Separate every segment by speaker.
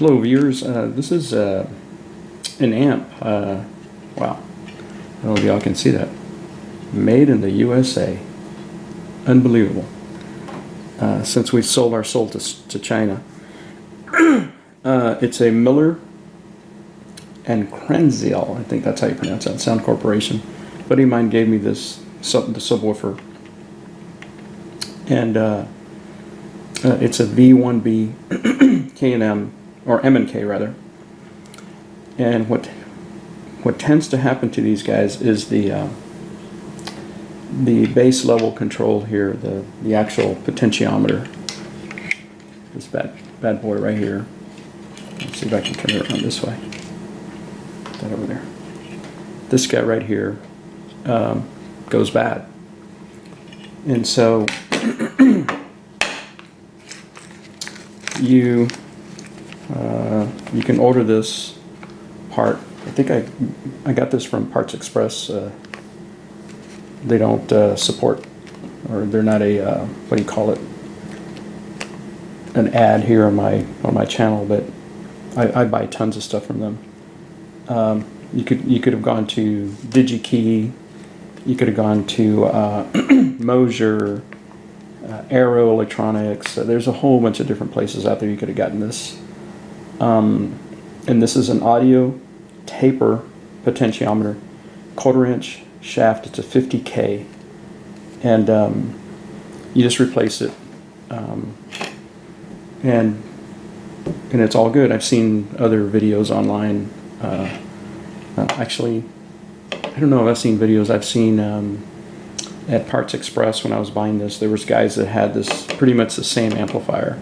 Speaker 1: Hello viewers, this is an amp, wow, I don't know if y'all can see that, made in the USA, unbelievable, since we sold our soul to China. It's a Miller and Krenzel, I think that's how you pronounce that, Sound Corporation. A buddy of mine gave me this, the subwoofer, and it's a V-1B K&M, or M&K rather. And what tends to happen to these guys is the base level control here, the actual potentiometer. This bad boy right here. Let's see if I can turn it around this way. Put that over there. This guy right here goes bad, and so you can order this part. I think I got this from Parts Express. They don't support, or they're not a what do you call it, an ad here on my channel, but I buy tons of stuff from them. You could have gone to DigiKey, you could have gone to Mosier, Aero Electronics. There's a whole bunch of different places out there you could have gotten this. And this is an audio taper potentiometer, 1/4 inch shaft. It's a 50K, and you just replace it, and it's all good. I've seen other videos online. Actually, I don't know if I've seen videos. I've seen at Parts Express when I was buying this, there was guys that had this pretty much the same amplifier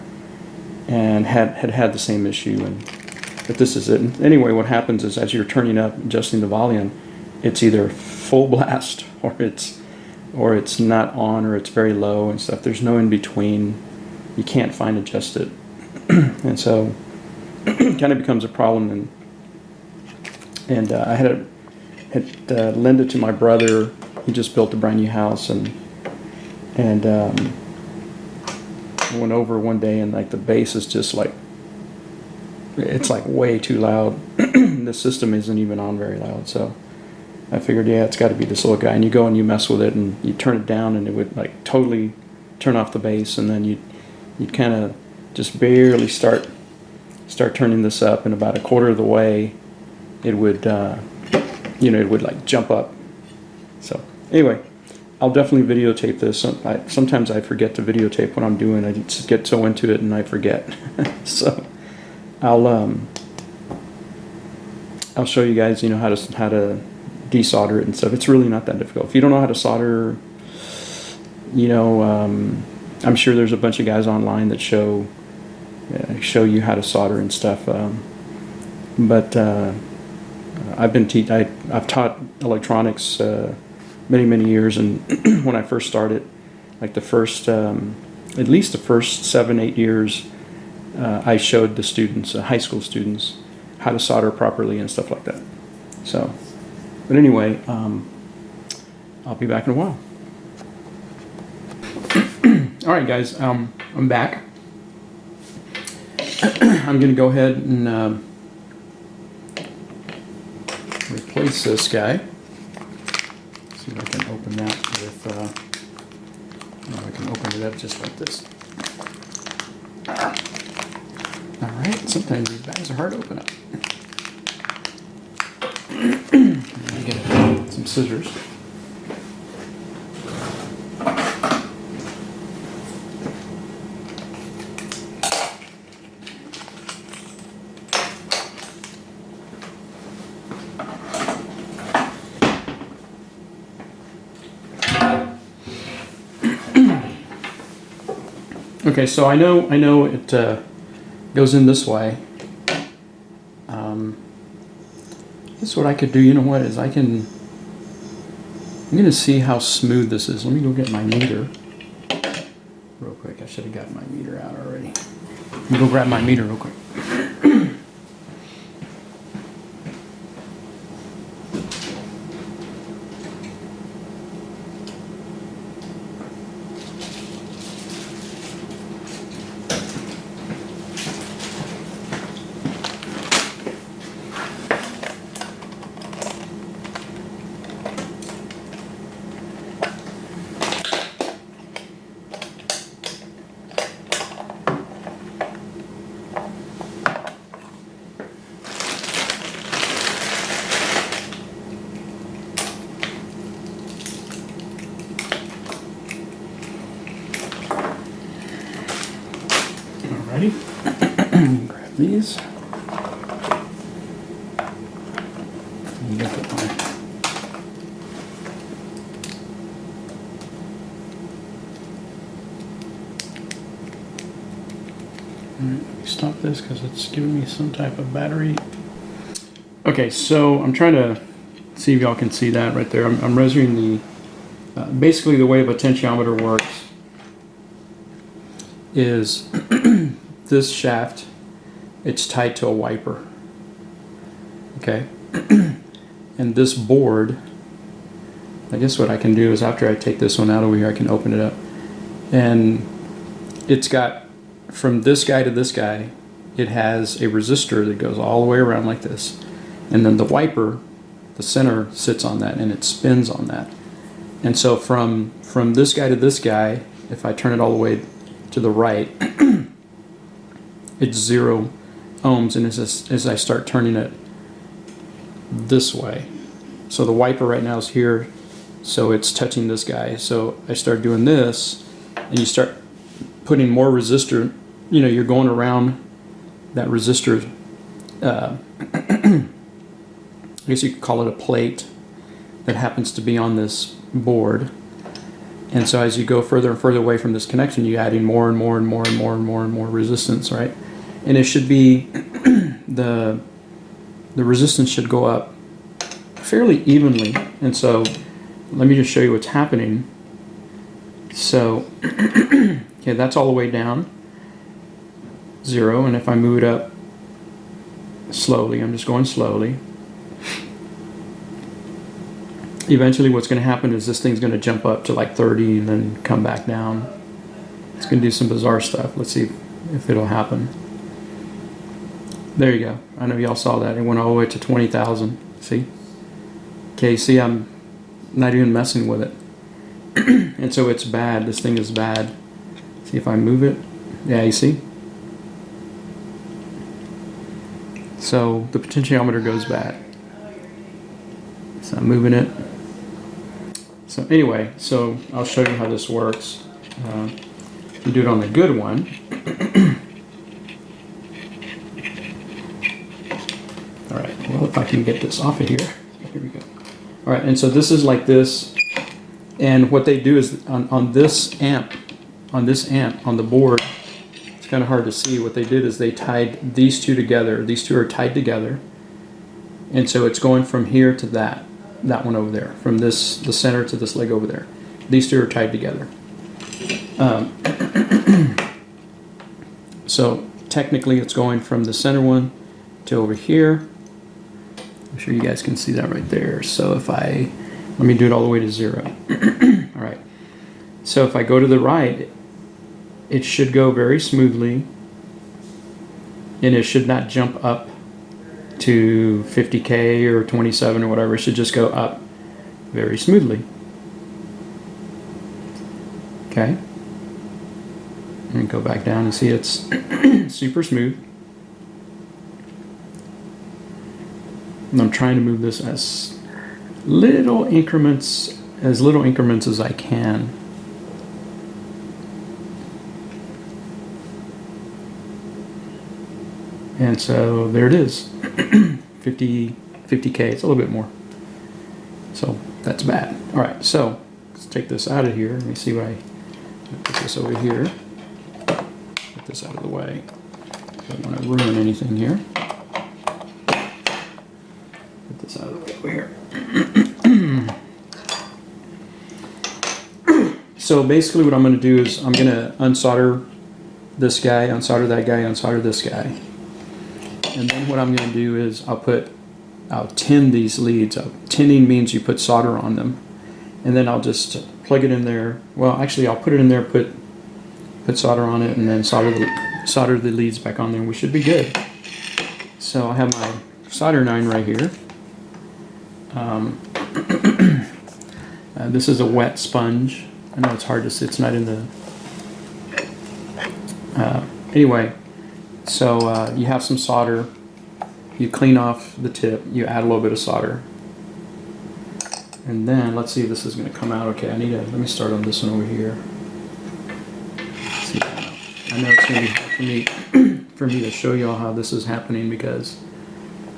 Speaker 1: and had the same issue, but this is it. And anyway, what happens is as you're turning up, adjusting the volume, it's either full blast or it's not on, or it's very low and stuff. There's no in between. You can't adjust it, and so it kind of becomes a problem. And I had lend it to my brother. He just built a brand new house, and I went over one day, and like the bass is just like, it's like way too loud. The system isn't even on very loud, so I figured, yeah, it's got to be this little guy. And you go and you mess with it, and you turn it down, and it would like totally turn off the bass, and then you'd kind of just barely start turning this up, and about 1/4 of the way, it would it would like jump up. So anyway, I'll definitely videotape this. Sometimes I forget to videotape what I'm doing. I just get so into it and I forget. So I'll show you guys, how to desolder it and stuff. It's really not that difficult. If you don't know how to solder, I'm sure there's a bunch of guys online that show you how to solder and stuff. But I've taught electronics many years, and when I first started, like at least the first 7-8 years, I showed the students, high school students, how to solder properly and stuff like that. So, but anyway, I'll be back in a while. All right, guys, I'm back. I'm going to go ahead and replace this guy. See if I can open that with, I can open it up just like this. Alright, sometimes these bags are hard to open up. Let me get some scissors. Okay, so I know it goes in this way. This is what I could do. You know what? I'm going to see how smooth this is. Let me go get my meter real quick. I should have got my meter out already. Let me go grab my meter real quick. Alrighty. Grab these. Look at my. Alright, let me stop this because it's giving me some type of battery. Okay, so I'm trying to see if y'all can see that right there. I'm measuring the, basically the way a potentiometer works is this shaft, it's tied to a wiper, okay? And this board, I guess what I can do is after I take this one out over here, I can open it up. And it's got, from this guy to this guy, it has a resistor that goes all the way around like this. And then the wiper, the center, sits on that and it spins on that. And so from this guy to this guy, if I turn it all the way to the right, it's 0 ohms, and as I start turning it this way, so the wiper right now is here, so it's touching this guy. So I start doing this, and you start putting more resistor, you know, you're going around that resistor, I guess you could call it a plate that happens to be on this board. And so as you go further and further away from this connection, you're adding more and more and more and more and more and more resistance, right? And it should be, the resistance should go up fairly evenly. And so let me just show you what's happening. So, okay, that's all the way down, 0. And if I move it up slowly, I'm just going slowly. Eventually what's going to happen is this thing's going to jump up to like 30 and then come back down. It's going to do some bizarre stuff. Let's see if it'll happen. There you go. I know y'all saw that. It went all the way to 20,000. See? Okay, see, I'm not even messing with it. And so it's bad. This thing is bad. See if I move it. Yeah, you see? So the potentiometer goes bad. So I'm moving it. So anyway, so I'll show you how this works. You do it on the good one. All right, well, if I can get this off of here. Here we go. All right, and so this is like this. And what they do is on this amp, on the board, it's kind of hard to see. What they did is they tied these two together. These two are tied together. And so it's going from here to that one over there, from the center to this leg over there. These two are tied together. So technically it's going from the center one to over here. I'm sure you guys can see that right there. So if let me do it all the way to 0. All right. So if I go to the right, it should go very smoothly, and it should not jump up to 50K or 27 or whatever. It should just go up very smoothly. Okay. And go back down and see it's super smooth. And I'm trying to move this as little increments as I can. And so there it is. 50K, it's a little bit more. So that's bad. All right, so let's take this out of here. Let me see what put this over here. Get this out of the way. Don't want to ruin anything here. Get this out of the way over here. So basically what I'm going to do is I'm going to unsolder this guy, unsolder that guy, unsolder this guy. And then what I'm going to do is I'll tin these leads. Tinning means you put solder on them. And then I'll just plug it in there. Well, actually I'll put it in there, put solder on it, and then solder the leads back on there, and we should be good. So I have my solder 9 right here. This is a wet sponge. I know it's hard to see, it's not in the... anyway, so you have some solder, you clean off the tip, you add a little bit of solder. And then, let's see if this is going to come out okay. Let me start on this one over here. I I know it's going to be hard for me to show you all how this is happening, because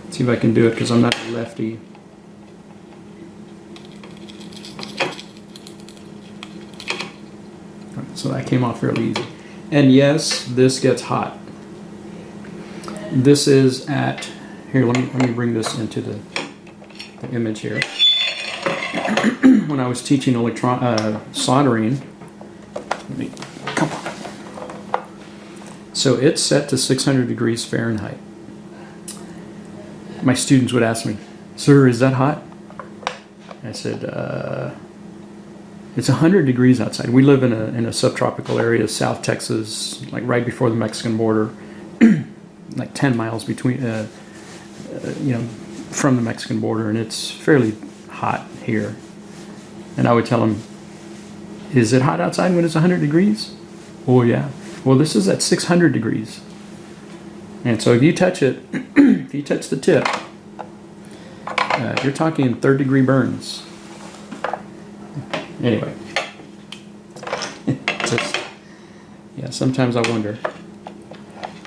Speaker 1: let's see if I can do it, because I'm not a lefty. So that came off fairly easy. And yes, this gets hot. This is at, here, let me bring this into the image here. When I was teaching soldering, come on. So it's set to 600 degrees Fahrenheit. My students would ask me, "Sir, is that hot?" I said, it's 100 degrees outside. We live in a subtropical area, South Texas, like right before the Mexican border, like 10 miles between, from the Mexican border, and it's fairly hot here. And I would tell them, "Is it hot outside when it's 100 degrees?" "Oh yeah." "Well, this is at 600 degrees. And so if you touch it, if you touch the tip, you're talking third-degree burns. Anyway, just, yeah, sometimes I wonder.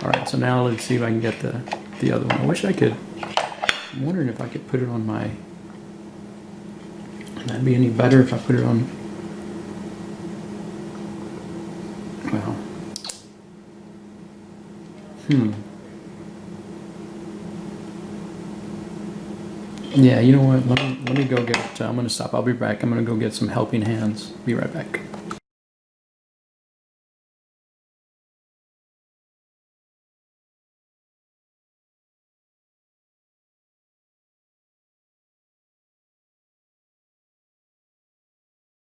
Speaker 1: All right, so now let's see if I can get the other one. I wish I could. I'm wondering if I could put it on my. Would that be any better if I put it on? Well, Yeah, you know what? Let me go get. I'm gonna stop. I'll be back. I'm gonna go get some helping hands. Be right back.